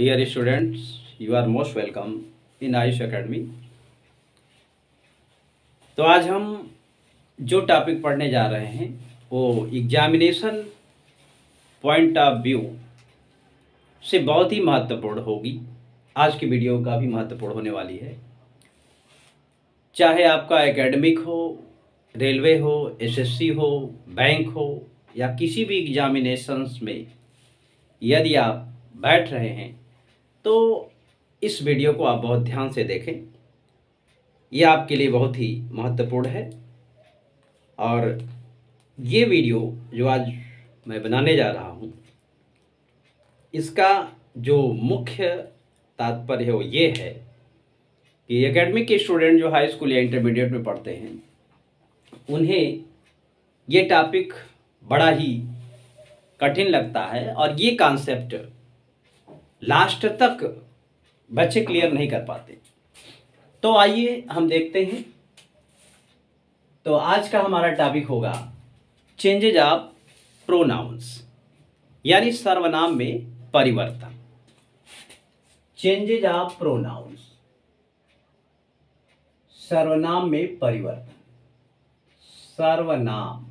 Dear students, you are most welcome in Ayush academy. तो आज हम जो टॉपिक पढ़ने जा रहे हैं वो एग्जामिनेशन पॉइंट ऑफ व्यू से बहुत ही महत्वपूर्ण होगी। आज की वीडियो काफ़ी महत्वपूर्ण होने वाली है। चाहे आपका एकेडमिक हो, रेलवे हो, एसएससी हो, बैंक हो या किसी भी एग्जामिनेशंस में यदि आप बैठ रहे हैं तो इस वीडियो को आप बहुत ध्यान से देखें। ये आपके लिए बहुत ही महत्वपूर्ण है और ये वीडियो जो आज मैं बनाने जा रहा हूँ इसका जो मुख्य तात्पर्य है वो ये है कि एकेडमिक के स्टूडेंट जो हाई स्कूल या इंटरमीडिएट में पढ़ते हैं उन्हें ये टॉपिक बड़ा ही कठिन लगता है और ये कॉन्सेप्ट लास्ट तक बच्चे क्लियर नहीं कर पाते। तो आइए हम देखते हैं। तो आज का हमारा टॉपिक होगा चेंजेज ऑफ प्रोनाउंस, यानी सर्वनाम में परिवर्तन। चेंजेज ऑफ प्रोनाउंस, सर्वनाम में परिवर्तन। सर्वनाम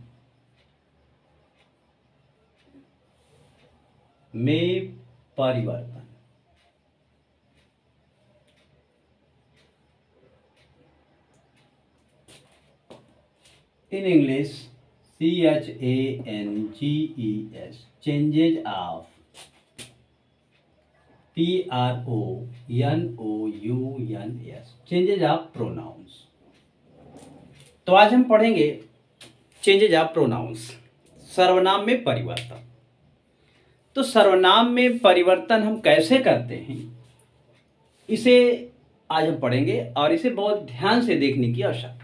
में परिवर्तन। In English, CHANGES, changes of PRONOUNS, changes of pronouns। तो आज हम पढ़ेंगे चेंजेज ऑफ प्रोनाउंस, सर्वनाम में परिवर्तन। तो सर्वनाम में परिवर्तन हम कैसे करते हैं इसे आज हम पढ़ेंगे और इसे बहुत ध्यान से देखने की आवश्यकता है।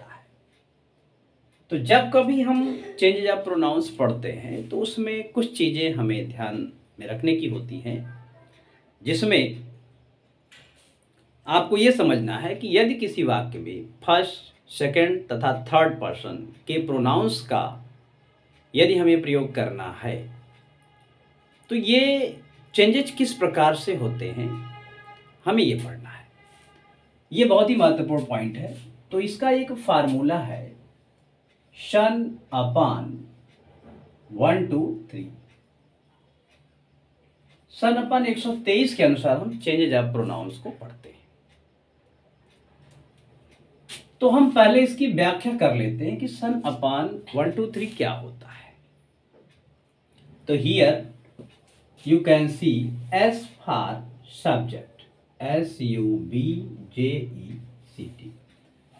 तो जब कभी हम चेंजेज ऑफ प्रोनाउंस पढ़ते हैं तो उसमें कुछ चीज़ें हमें ध्यान में रखने की होती हैं, जिसमें आपको ये समझना है कि यदि किसी वाक्य में फर्स्ट, सेकंड तथा थर्ड पर्सन के प्रोनाउंस का यदि हमें प्रयोग करना है तो ये चेंजेज किस प्रकार से होते हैं हमें ये पढ़ना है। ये बहुत ही महत्वपूर्ण पॉइंट है। तो इसका एक फार्मूला है सन अपान 1 2 3। सन अपान 123 के अनुसार हम चेंजेज ऑफ प्रोनाउंस को पढ़ते हैं। तो हम पहले इसकी व्याख्या कर लेते हैं कि सन अपान 1 2 3 क्या होता है। तो here you can see S for subject, SUBJECT,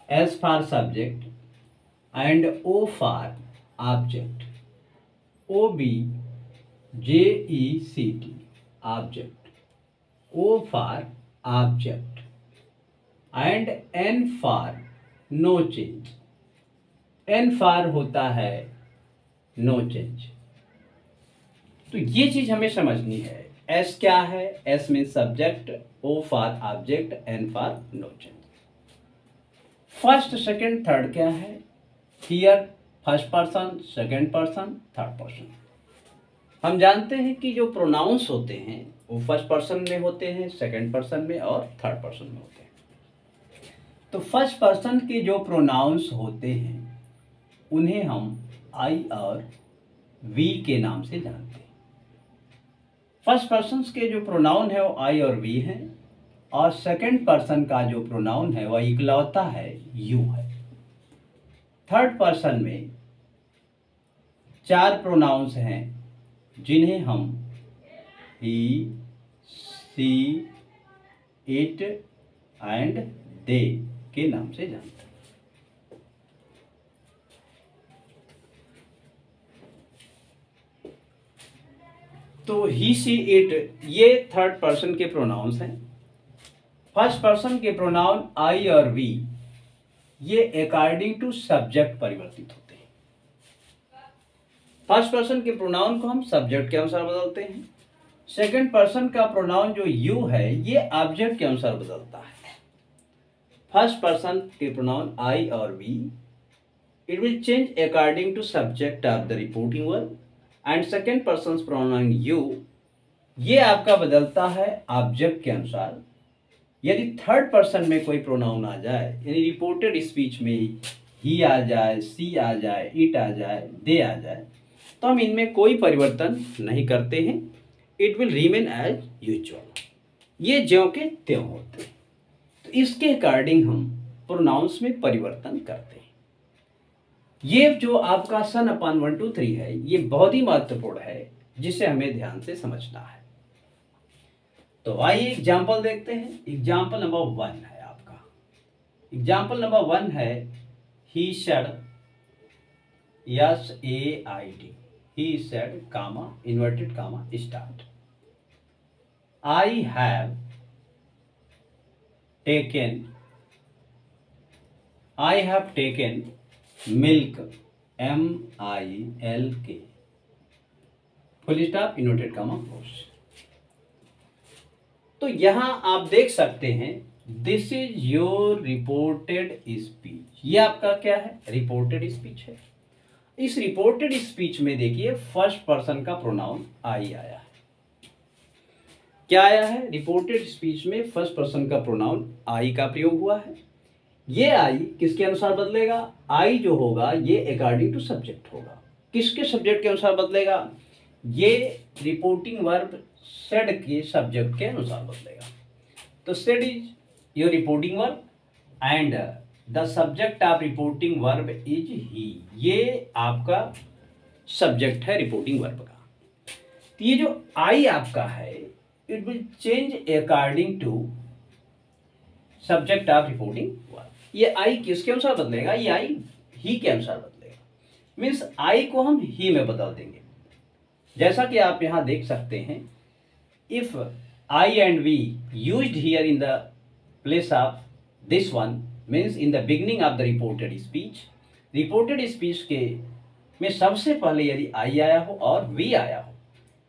S for subject and O for object, OBJECT, object, O for object and N for no change, N for होता है no change। तो ये चीज हमें समझनी है। एस क्या है? S mean subject, O for object, N for no change. First, second, third क्या है? Here first person, second person, third person. हम जानते हैं कि जो प्रोनाउंस होते हैं वो फर्स्ट पर्सन में होते हैं, सेकंड पर्सन में और थर्ड पर्सन में होते हैं। तो फर्स्ट पर्सन के जो प्रोनाउंस होते हैं उन्हें हम आई और वी के नाम से जानते हैं। फर्स्ट पर्सन के जो प्रोनाउन है वो आई और वी है और सेकंड पर्सन का जो प्रोनाउन है वह इकलौता है यू है। थर्ड पर्सन में 4 प्रोनाउंस हैं जिन्हें हम ही, सी, इट एंड दे के नाम से जानते हैं। तो ही, सी, इट ये थर्ड पर्सन के प्रोनाउंस हैं। फर्स्ट पर्सन के प्रोनाउन आई और वी ये अकॉर्डिंग टू सब्जेक्ट परिवर्तित होते हैं। फर्स्ट पर्सन के प्रोनाउन को हम सब्जेक्ट के अनुसार बदलते हैं। सेकंड पर्सन का प्रोनाउन जो यू है ये ऑब्जेक्ट के अनुसार बदलता है। फर्स्ट पर्सन के प्रोनाउन आई और we it will change according to subject of the reporting verb and second person's pronoun you ये आपका बदलता है ऑब्जेक्ट के अनुसार। यदि थर्ड पर्सन में कोई प्रोनाउन आ जाए, यानी रिपोर्टेड स्पीच में ही आ जाए, सी आ जाए, इट आ जाए, दे आ जाए, तो हम इनमें कोई परिवर्तन नहीं करते हैं। It will remain as usual, ये ज्यों के त्यों होते हैं। तो इसके अकॉर्डिंग हम प्रोनाउंस में परिवर्तन करते हैं। ये जो आपका सन अपान 1 2 3 है, ये बहुत ही महत्वपूर्ण है, जिसे हमें ध्यान से समझना है। तो आइए एग्जाम्पल देखते हैं। एग्जाम्पल नंबर 1 है आपका, एग्जाम्पल नंबर 1 है ही said, SAID, he said, comma, inverted comma, start. I have taken milk, MILK, full stop, inverted comma, close. तो यहां आप देख सकते हैं this is your reported speech. ये आपका क्या है? रिपोर्टेड स्पीच है। इस रिपोर्टेड स्पीच में देखिए फर्स्ट पर्सन का प्रोनाउन आई आया है। क्या आया है? रिपोर्टेड स्पीच में फर्स्ट पर्सन का प्रोनाउन आई का प्रयोग हुआ है। ये आई किसके अनुसार बदलेगा? आई जो होगा ये अकॉर्डिंग टू सब्जेक्ट होगा। किसके सब्जेक्ट के अनुसार बदलेगा? ये रिपोर्टिंग वर्ब सेड के सब्जेक्ट के अनुसार बदलेगा। तो said is your reporting verb and the subject of reporting verb is he. ये आपका सब्जेक्ट है रिपोर्टिंग वर्ब का। तो ये जो आई आपका है it will change according to subject of reporting verb. ये आई किसके अनुसार बदलेगा? ये आई ही के अनुसार बदलेगा। मीन्स आई को हम ही में बदल देंगे। जैसा कि आप यहां देख सकते हैं, if I and we used here in the place of this one means in the beginning of the reported speech. Reported speech के में सबसे पहले यदि आई आया हो और वी आया हो,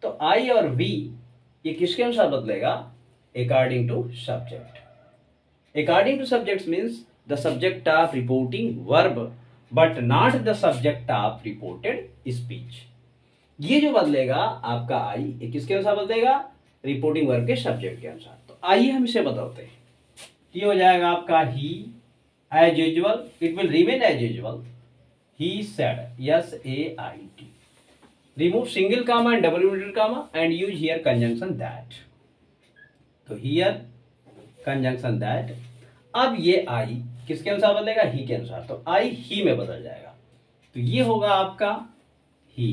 तो आई और वी ये किसके अनुसार बदलेगा? According to subject. According to subject means the subject of reporting verb but not the subject of reported speech. ये जो बदलेगा आपका आई, ये किसके अनुसार बदलेगा? रिपोर्टिंग वर्ब के सब्जेक्ट के अनुसार। तो आइए हम इसे बदलते हैं। ये हो जाएगा आपका he as usual, it will remain as usual, he said, SAID। Remove single comma and double inverted comma and use here conjunction that. तो हियर कंजंक्शन दैट। अब ये आई किसके अनुसार बदलेगा? ही के अनुसार। तो आई ही में बदल जाएगा। तो ये होगा आपका ही।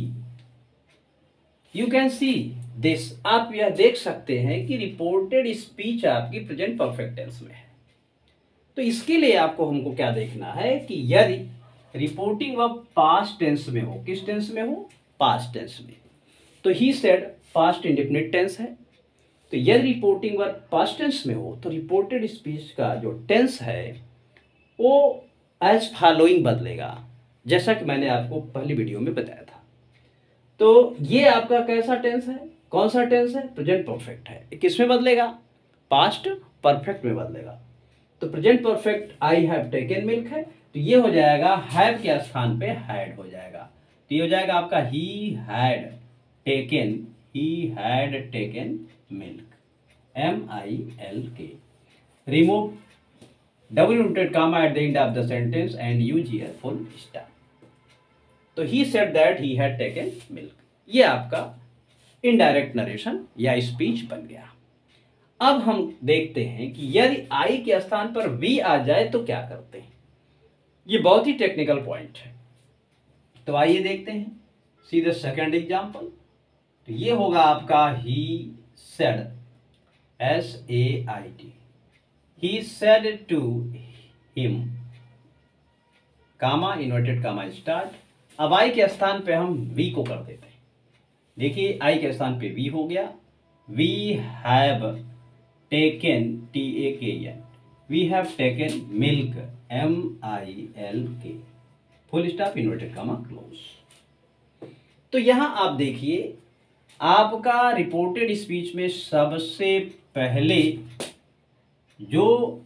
यू कैन सी दिस, आप यह देख सकते हैं कि रिपोर्टेड स्पीच आपकी प्रेजेंट परफेक्ट टेंस में है। तो इसके लिए आपको हमको क्या देखना है कि यदि रिपोर्टिंग वर्ब पास्ट टेंस में हो, किस टेंस में हो? पास्ट टेंस में। तो he said past indefinite tense है। तो यदि रिपोर्टिंग वर्ब पास्ट टेंस में हो तो रिपोर्टेड स्पीच का जो टेंस है वो एज फॉलोइंग बदलेगा, जैसा कि मैंने आपको पहली वीडियो में बताया था। तो ये आपका कैसा टेंस है? कौन सा टेंस है? प्रेजेंट परफेक्ट है। किस में बदलेगा? पास्ट परफेक्ट में बदलेगा। तो present perfect I have taken milk है, तो ये हो जाएगा हैव के स्थान पे हैड हो जाएगा। तो ये हो जाएगा आपका he had taken milk, MILK। Remove double inverted comma at the end of the sentence and use here full stop. तो he said that he had taken milk. ये आपका इनडायरेक्ट नरेशन या स्पीच बन गया। अब हम देखते हैं कि यदि आई के स्थान पर वी आ जाए तो क्या करते हैं। ये बहुत ही टेक्निकल पॉइंट है। तो आइए देखते हैं सीधे सेकंड एग्जांपल। तो ये होगा आपका he said, SAID, he said to him, comma inverted comma start. अब आई के स्थान पे हम वी को कर देते हैं। देखिए आई के स्थान पे वी हो गया। We have taken, TAKN, we have taken milk, MILK, full stop, inverted comma, close. तो यहां आप देखिए आपका रिपोर्टेड स्पीच में सबसे पहले जो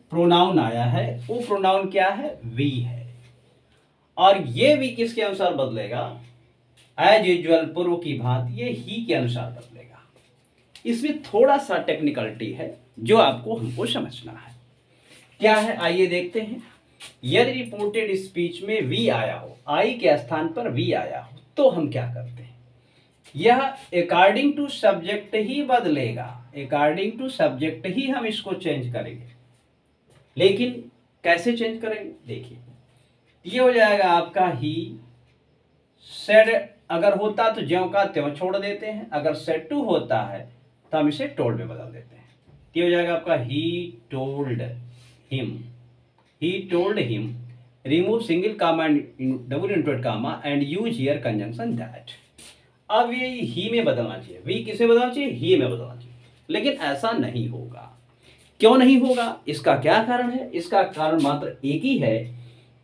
प्रोनाउन आया है वो प्रोनाउन क्या है? वी है। और ये वी किसके अनुसार बदलेगा? एज यूजुअल पूर्व की भांति ये ही के अनुसार बदलेगा। इसमें थोड़ा सा टेक्निकलिटी है जो आपको हमको समझना है। क्या है आइए देखते हैं। यदि रिपोर्टेड स्पीच में वी आया हो, आई के स्थान पर वी आया हो, तो हम क्या करते हैं, यह अकॉर्डिंग टू सब्जेक्ट ही बदलेगा, अकॉर्डिंग टू सब्जेक्ट ही हम इसको चेंज करेंगे। लेकिन कैसे चेंज करेंगे, देखिए ये हो जाएगा आपका ही सेड, अगर होता तो ज्यों का त्यों छोड़ देते हैं, अगर सेड टू होता है तो हम इसे टोल्ड में बदल देते हैं। ये हो जाएगा आपका he told him, he told him, remove single comma and double inverted comma and use here conjunction that। अब ये ही में बदलना चाहिए, वी किसे बदलना चाहिए, ही में बदलना चाहिए, लेकिन ऐसा नहीं होगा। क्यों नहीं होगा, इसका क्या कारण है, इसका कारण मात्र एक ही है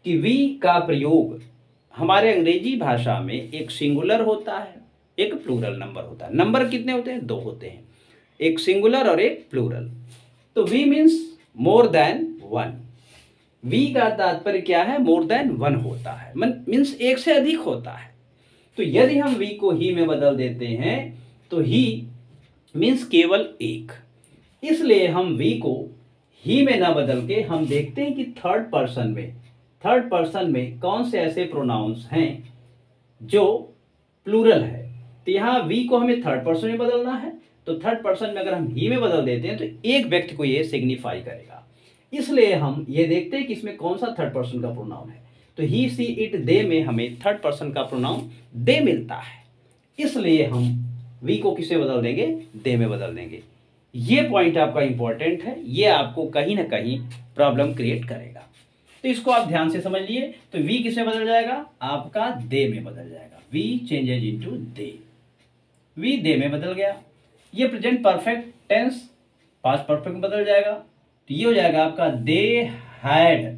कि वी का प्रयोग हमारे अंग्रेजी भाषा में एक सिंगुलर होता है, एक प्लूरल नंबर होता है। नंबर कितने होते हैं, दो होते हैं, एक सिंगुलर और एक प्लूरल। तो we means more than one, we का तात्पर्य क्या है, मोर देन वन होता है, मीन्स एक से अधिक होता है। तो यदि हम वी को ही में बदल देते हैं तो ही मीन्स केवल एक, इसलिए हम वी को ही में ना बदल के हम देखते हैं कि थर्ड पर्सन में कौन से ऐसे प्रोनाउंस हैं जो प्लूरल है। तो यहाँ वी को हमें थर्ड पर्सन में बदलना है, तो थर्ड पर्सन में अगर हम ही में बदल देते हैं तो एक व्यक्ति को ये सिग्निफाई करेगा। इसलिए हम ये देखते हैं कि इसमें कौन सा थर्ड पर्सन का प्रोनाउन है। तो ही सी इट दे में हमें थर्ड पर्सन का प्रोनाउन दे मिलता है, इसलिए हम वी को किसे बदल देंगे, दे में बदल देंगे। ये पॉइंट आपका इंपॉर्टेंट है, ये आपको कहीं ना कहीं प्रॉब्लम क्रिएट करेगा, तो इसको आप ध्यान से समझ लिए। तो वी किसे बदल जाएगा, आपका दे में बदल जाएगा, we changes into they, we they में बदल गया। ये present perfect tense past perfect में बदल जाएगा, तो ये हो जाएगा आपका they had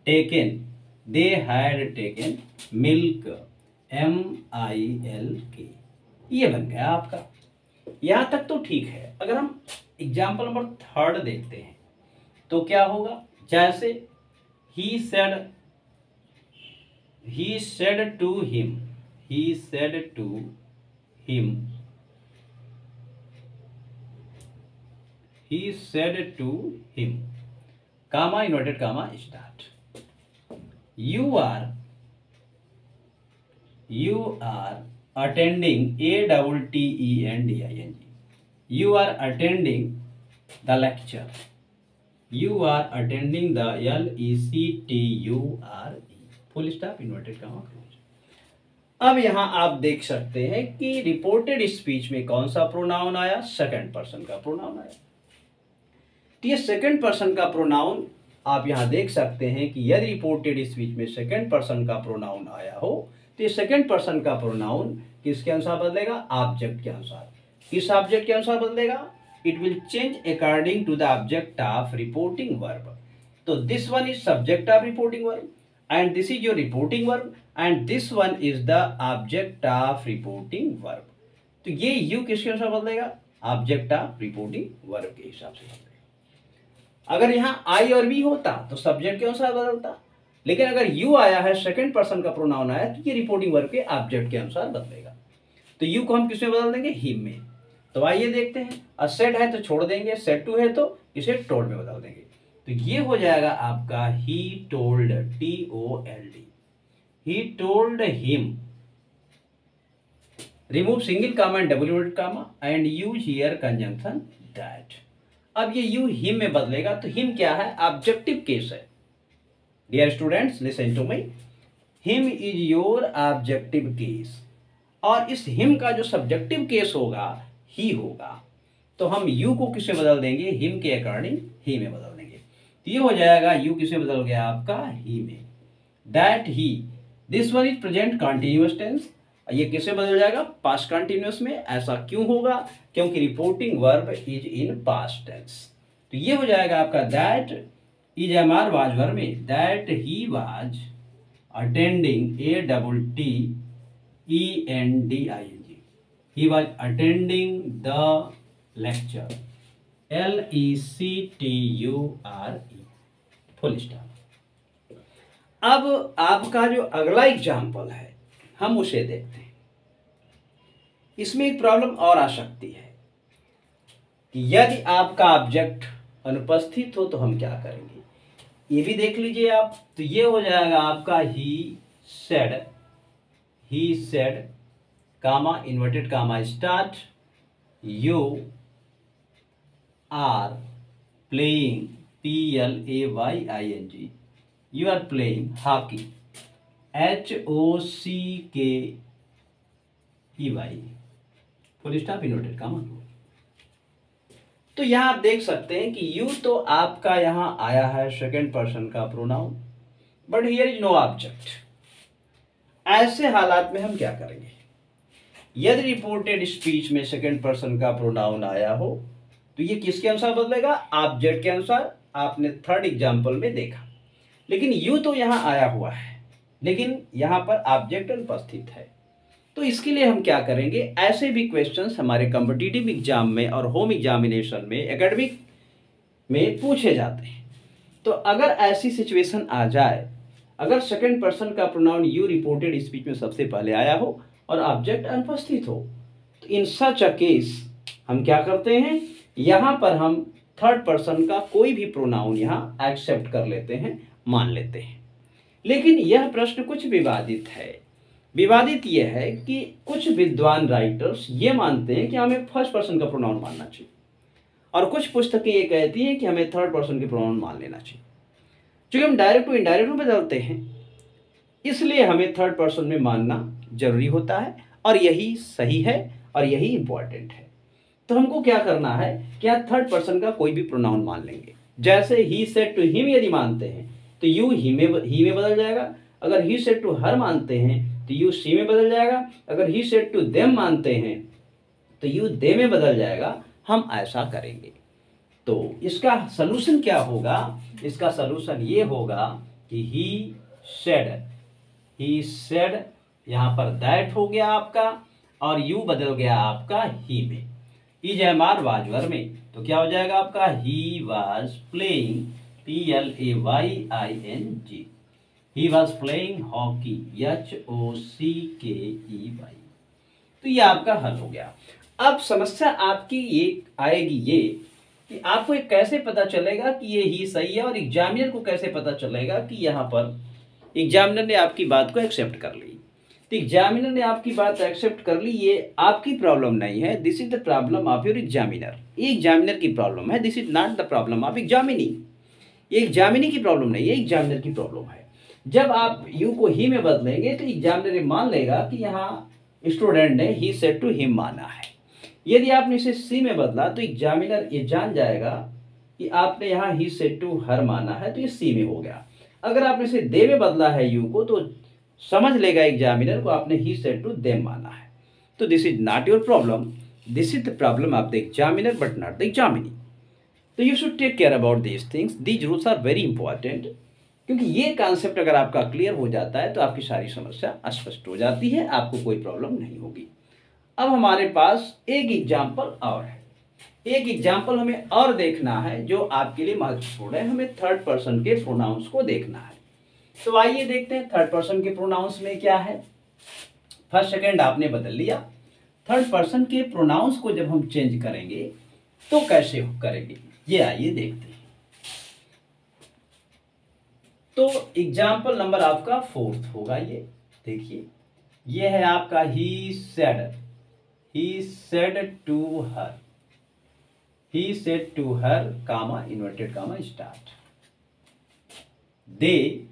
taken milk, MILK, ये बन गया आपका। यहां तक तो ठीक है। अगर हम एग्जाम्पल नंबर थर्ड देखते हैं तो क्या होगा, जैसे he said to him, comma inverted comma start, you are attending, ATTENDING, you are attending the lecture, you are attending the LECTURE, full stop inverted comma close. अब यहां आप देख सकते हैं कि रिपोर्टेड स्पीच में कौन सा प्रोनाउन आया, सेकंड पर्सन का प्रोनाउन आया। तो ये सेकंड पर्सन का प्रोनाउन आप यहां देख सकते हैं कि यदि रिपोर्टेड स्पीच में सेकंड पर्सन का प्रोनाउन आया हो तो ये सेकंड पर्सन का प्रोनाउन किसके अनुसार बदलेगा, ऑब्जेक्ट के अनुसार। किस ऑब्जेक्ट के अनुसार बदलेगा, it will change according to the object of reporting verb. तो this one is subject of reporting verb and this is your reporting verb and this one is the object of reporting verb। तो ये you किसके अनुसार बदलेगा, object of reporting verb के हिसाब से बदलेगा। अगर यहाँ I और V होता तो सब्जेक्ट के अनुसार बदलता, लेकिन अगर you आया है, सेकंड पर्सन का प्रोनाउन आया, तो ये रिपोर्टिंग वर्ब के ऑब्जेक्ट के अनुसार बदलेगा। तो you को हम किसमें बदल देंगे, him में। तो आइए देखते हैं, सेड है तो छोड़ देंगे, सेड टू है तो इसे टोल्ड में बदल देंगे। तो ये हो जाएगा आपका he told, TOLD, he told him, remove single comma and double inverted comma and use here conjunction that। अब ये you him में बदलेगा, तो him क्या है, ऑब्जेक्टिव केस है। Dear students listen to me, him is your objective case, और इस him का जो सब्जेक्टिव केस होगा he होगा। तो हम you को किससे बदल देंगे, him के अकॉर्डिंग he में बदल देंगे। ये हो जाएगा यू किसे बदल गया आपका, ही में। That he, this one is present continuous tense, ये किसे बदल जाएगा, पास्ट कंटिन्यूअस में। ऐसा क्यों होगा, क्योंकि reporting verb is in past tense. तो ये हो जाएगा आपका that is am are was verb में, that he was attending, ATTENDING, he was attending the lecture, LECTURE, full stop. अब आपका जो अगला एग्जाम्पल है हम उसे देखते हैं। इसमें एक प्रॉब्लम और आ सकती है। कि यदि आपका ऑब्जेक्ट अनुपस्थित हो तो हम क्या करेंगे, ये भी देख लीजिए आप। तो ये हो जाएगा आपका he said comma inverted comma start, you are playing PLAYING, you are playing hockey HOCKEY, full stop inverted comma. तो यहां आप देख सकते हैं कि यू तो आपका यहां आया है सेकंड पर्सन का pronoun, but here is no object. ऐसे हालात में हम क्या करेंगे, यदि रिपोर्टेड स्पीच में सेकंड पर्सन का प्रोनाउन आया हो तो ये किसके अनुसार बदलेगा, ऑब्जेक्ट के अनुसार। आपने थर्ड एग्जांपल में देखा। लेकिन यू तो यहां आया हुआ है, लेकिन यहां पर ऑब्जेक्ट अनुपस्थित है। तो इसके लिए हम क्या करेंगे, ऐसे भी क्वेश्चंस हमारे कॉम्पिटिटिव एग्जाम में और होम एग्जामिनेशन में, एकेडमिक में पूछे जाते हैं। तो अगर ऐसी सिचुएशन आ जाए, अगर सेकंड पर्सन का प्रोनाउन यू रिपोर्टेड स्पीच में सबसे पहले आया हो और ऑब्जेक्ट अनुपस्थित हो, तो इन सच अ केस हम क्या करते हैं, यहां पर हम थर्ड पर्सन का कोई भी प्रोनाउन यहां एक्सेप्ट कर लेते हैं, मान लेते हैं। लेकिन यह प्रश्न कुछ विवादित है। विवादित यह है कि कुछ विद्वान राइटर्स ये मानते हैं कि हमें फर्स्ट पर्सन का प्रोनाउन मानना चाहिए, और कुछ पुस्तकें ये कहती हैं कि हमें थर्ड पर्सन के प्रोनाउन मान लेना चाहिए। क्योंकि हम डायरेक्ट टू इनडायरेक्ट में बदलते हैं, इसलिए हमें थर्ड पर्सन में मानना जरूरी होता है, और यही सही है और यही इंपॉर्टेंट है। तो हमको क्या करना है, क्या थर्ड पर्सन का कोई भी प्रोनाउन मान लेंगे। जैसे ही सेड टू हिम यदि मानते हैं तो यू ही में बदल जाएगा। अगर ही सेड टू हर मानते हैं तो यू शी में बदल जाएगा। अगर ही सेड टू देम मानते हैं तो यू दे में बदल जाएगा। हम ऐसा करेंगे। तो इसका सलूशन क्या होगा, इसका सलूशन ये होगा कि ही सेड यहां पर दैट हो गया आपका, और यू बदल गया आपका ही में। इज एमआर वाजवर में तो क्या हो जाएगा आपका, he was playing PLAYING, he was playing hockey HOCKEY। तो ये आपका हल हो गया। अब समस्या आपकी ये आएगी ये कि आपको ये कैसे पता चलेगा कि ये ही सही है, और एग्जामिनर को कैसे पता चलेगा कि यहाँ पर एग्जामिनर ने आपकी बात को एक्सेप्ट कर ली। तो एग्जामिनर ने आपकी बात एक्सेप्ट कर ली, ये आपकी प्रॉब्लम नहीं है, this is the problem of your examiner. ये एग्जामिनर की प्रॉब्लम है, this is not the problem of examinee. ये एग्जामिनी की प्रॉब्लम नहीं है, एग्जामिनर की प्रॉब्लम है। जब आप यू को ही में बदलेंगे तो एग्जामिनर ये मान लेगा कि यहाँ स्टूडेंट ने ही सेड टू हिम माना है। यदि आपने इसे सी में बदला तो एग्जामिनर ये जान जाएगा कि आपने यहाँ ही सेड टू हर माना है, तो ये सी में हो गया। अगर आपने इसे दे में बदला है यू को, तो समझ लेगा एग्जामिनर को आपने ही सेड टू देम माना है। तो this is not your problem, this is the problem of the examiner but not the examinee. तो you should take care about these things, these rules are very important. क्योंकि ये concept अगर आपका clear हो जाता है तो आपकी सारी समस्या स्पष्ट हो जाती है, आपको कोई प्रॉब्लम नहीं होगी। अब हमारे पास एक एग्जाम्पल और है, एक एग्जाम्पल हमें और देखना है जो आपके लिए महत्वपूर्ण है। हमें थर्ड पर्सन के प्रोनाउंस को देखना है। तो आइए देखते हैं थर्ड पर्सन के प्रोनाउंस में क्या है। फर्स्ट सेकंड आपने बदल लिया, थर्ड पर्सन के प्रोनाउंस को जब हम चेंज करेंगे तो कैसे करेंगे, ये आइए देखते हैं। तो एग्जाम्पल नंबर आपका फोर्थ होगा। ये देखिए, ये है आपका he said to her comma inverted comma start, they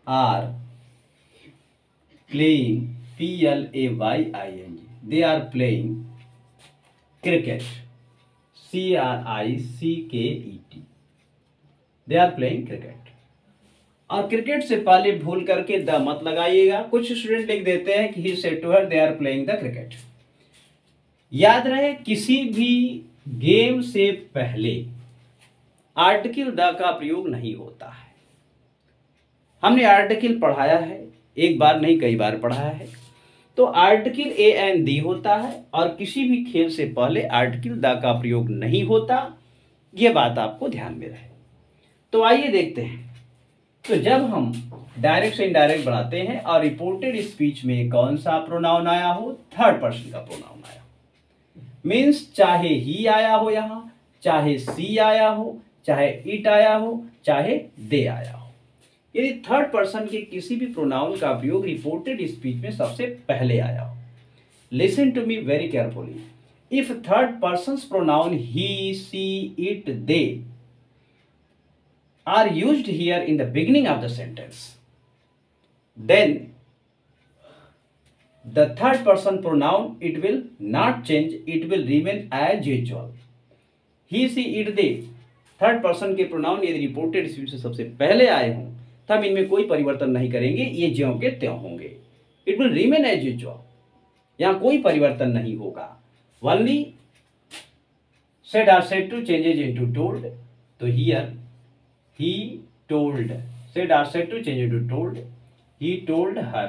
are playing PLAYING, they are playing cricket CRICKET, they are playing cricket. और क्रिकेट से पहले भूल करके द मत लगाइएगा। कुछ स्टूडेंट लिख देते हैं कि he said to her they are playing the cricket. याद रहे, किसी भी गेम से पहले आर्टिकल द का प्रयोग नहीं होता है। हमने आर्टिकल पढ़ाया है, एक बार नहीं कई बार पढ़ाया है। तो आर्टिकल AND होता है, और किसी भी खेल से पहले आर्टिकल द का प्रयोग नहीं होता। यह बात आपको ध्यान में रहे। तो आइए देखते हैं। तो जब हम डायरेक्ट से इनडायरेक्ट बनाते हैं और रिपोर्टेड स्पीच में कौन सा प्रोनाउन आया हो, थर्ड पर्सन का प्रोनाउन आया हो, मीन्स चाहे ही आया हो यहाँ, चाहे सी आया हो, चाहे इट आया हो, चाहे दे आया हो। यदि थर्ड पर्सन के किसी भी प्रोनाउन का प्रयोग रिपोर्टेड स्पीच में सबसे पहले आया हो, listen to me very carefully, if third person's pronoun he, she, it, they are used here in the beginning of the sentence, then the third person pronoun, it will not change, it will remain as usual. He, she, it, they third person के pronoun यदि reported speech से सबसे पहले आए हों तब इनमें कोई परिवर्तन नहीं करेंगे, ये ज्यों के त्यों होंगे। It will remain as usual, यहाँ कोई परिवर्तन नहीं होगा। Only said or said to changes into told, तो here he told, said are said to change into told, he told her,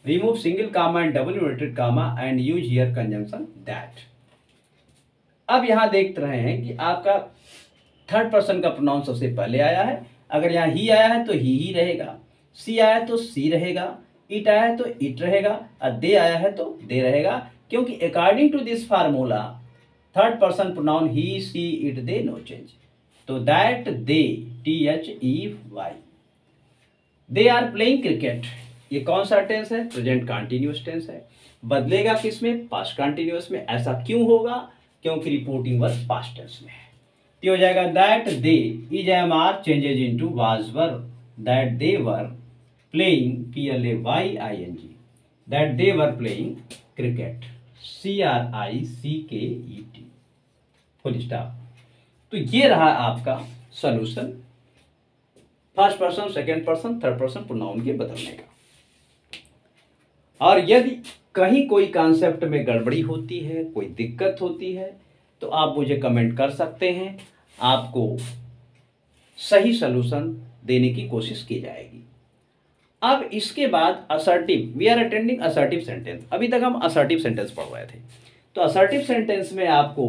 remove single comma and double inverted comma and use here conjunction that। अब यहां देख रहे हैं कि आपका third person का pronoun सबसे पहले आया है। अगर यहाँ ही आया है तो ही रहेगा, सी आया है तो सी रहेगा, इट आया है तो इट रहेगा, और दे आया है तो दे रहेगा, क्योंकि according to this formula third person pronoun he, she, it, they no change. तो that they, THEY, they are playing cricket, ये कौन सा टेंस है? प्रेजेंट कंटिन्यूअस टेंस है। बदलेगा किसमें? पास्ट कंटिन्यूअस में। ऐसा क्यों होगा? क्योंकि रिपोर्टिंग वर्ब पास्ट टेंस में है। तो हो जाएगा that they is am are changes into was were, that they were playing, PLAYING, that they were playing cricket, CRICKET, full stop. तो ये रहा आपका solution first person, second person, third person pronoun के बदलने का। और यदि कहीं कोई कॉन्सेप्ट में गड़बड़ी होती है, कोई दिक्कत होती है, तो आप मुझे कमेंट कर सकते हैं, आपको सही सॉल्यूशन देने की कोशिश की जाएगी। अब इसके बाद assertive, we are attending assertive sentence. अभी तक हम असर्टिव सेंटेंस पढ़ रहे थे, तो असर्टिव सेंटेंस में आपको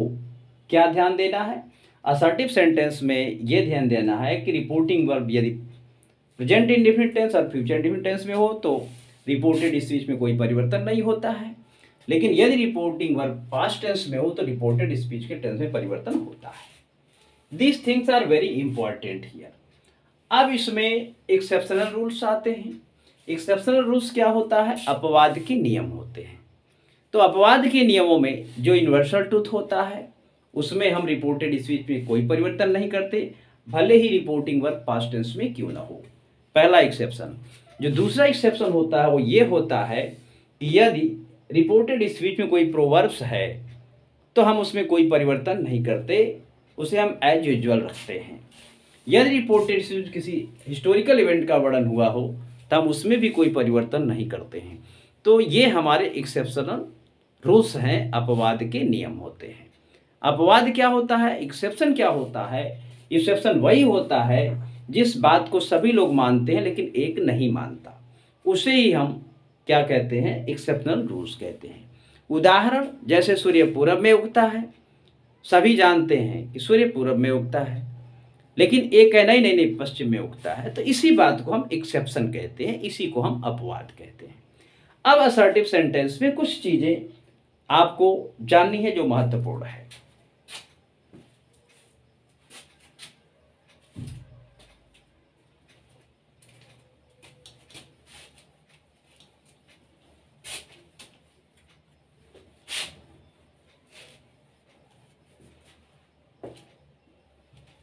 क्या ध्यान देना है? असर्टिव सेंटेंस में यह ध्यान देना है कि रिपोर्टिंग वर्ब यदि प्रेजेंट इंडेफिनिट टेंस और फ्यूचर इंडेफिनिट टेंस में हो तो रिपोर्टेड स्पीच में कोई परिवर्तन नहीं होता है, लेकिन यदि रिपोर्टिंग वर्ब पास्ट टेंस में हो तो रिपोर्टेड स्पीच के टेंस में परिवर्तन होता है। These things are very important here. अब इसमें एक्सेप्शनल रूल्स आते हैं। एक्सेप्शनल रूल्स क्या होता है? अपवाद के नियम होते हैं। तो अपवाद के नियमों में जो यूनिवर्सल ट्रूथ होता है उसमें हम रिपोर्टेड स्पीच में कोई परिवर्तन नहीं करते, भले ही रिपोर्टिंग वर्ब पास्ट टेंस में क्यों ना हो। पहला एक्सेप्शन। जो दूसरा एक्सेप्शन होता है वो ये होता है कि यदि रिपोर्टेड स्पीच में कोई प्रोवर्ब्स है तो हम उसमें कोई परिवर्तन नहीं करते, उसे हम एज यूजुअल रखते हैं। यदि रिपोर्टेड स्पीच किसी हिस्टोरिकल इवेंट का वर्णन हुआ हो तो हम उसमें भी कोई परिवर्तन नहीं करते हैं। तो ये हमारे एक्सेप्शनल रूल्स हैं, अपवाद के नियम होते हैं। अपवाद क्या होता है? एक्सेप्शन क्या होता है? एक्सेप्शन वही होता है जिस बात को सभी लोग मानते हैं लेकिन एक नहीं मानता, उसे ही हम क्या कहते हैं? एक्सेप्शनल रूल्स कहते हैं। उदाहरण, जैसे सूर्य पूरब में उगता है, सभी जानते हैं कि सूर्य पूरब में उगता है, लेकिन एक कहना ही नहीं पश्चिम में उगता है, तो इसी बात को हम एक्सेप्शन कहते हैं, इसी को हम अपवाद कहते हैं। अब असर्टिव सेंटेंस में कुछ चीजें आपको जाननी है जो महत्वपूर्ण है।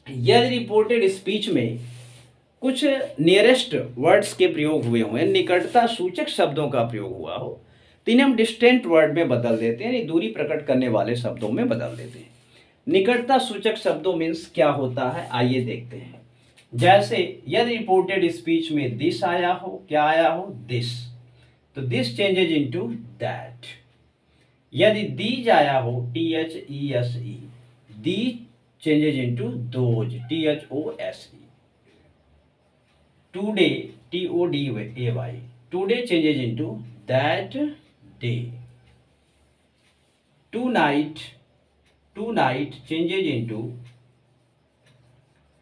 यदि रिपोर्टेड स्पीच में कुछ नियरेस्ट वर्ड्स के प्रयोग हुए हुए, निकटता सूचक शब्दों का प्रयोग हुआ हो, तो इन्हें हम डिस्टेंट वर्ड में बदल देते हैं, दूरी प्रकट करने वाले शब्दों में बदल देते हैं। निकटता सूचक शब्दों मीन्स क्या होता है, आइए देखते हैं। जैसे यदि रिपोर्टेड स्पीच में दिस आया हो, क्या आया हो? दिस, तो दिस चेंजेज इनटू दैट। यदि दीज आया हो, THESE, the changes into those, THOSE. Today, TODAY, today changes into that day. Tonight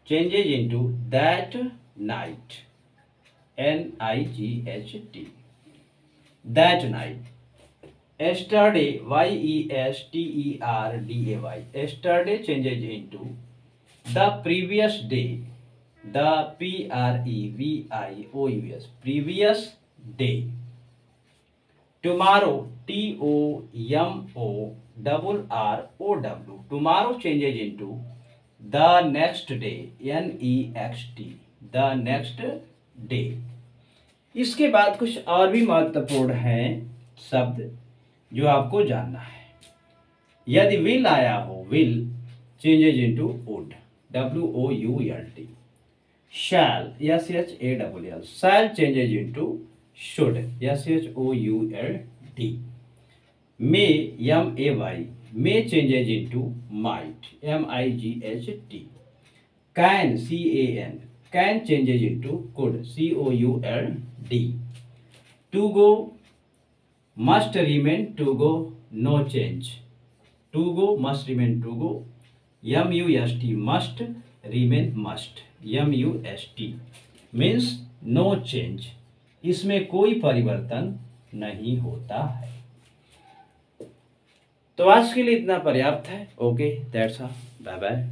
changes into that night, NIGHT, that night. yesterday, yesterday, yesterday changes into the previous day, the previous, previous day. Tomorrow, tomorrow, tomorrow changes into the next day, next, the next day. इसके बाद कुछ और भी महत्वपूर्ण हैं शब्द जो आपको जानना है। यदि विल आया हो, will changes into would, WOULT। Shall, SHALL, shall changes into should, SHOULD। May, MAY, may changes into might, MIGHT। Can, CAN, can changes into could, COULD। To go, must remain to go, no change, to go must remain to go, MUST, must remain must, MUST means no change, इसमें कोई परिवर्तन नहीं होता है। तो आज के लिए इतना पर्याप्त है। Okay, that's all, bye bye.